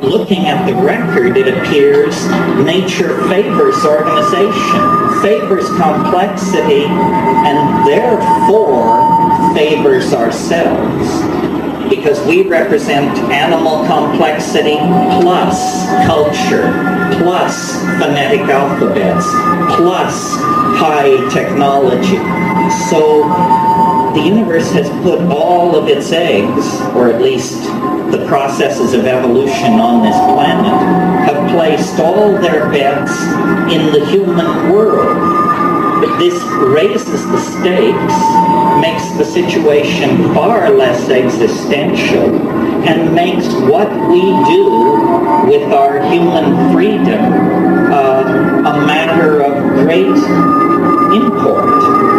looking at the record, it appears nature favors organization, favors complexity, and therefore favors ourselves. Because we represent animal complexity plus culture, plus phonetic alphabets, plus high technology. So the universe has put all of its eggs, or at least the processes of evolution on this planet, have placed all their bets in the human world. But this raises the stakes, makes the situation far less existential, and makes what we do with our human freedom a matter of great import.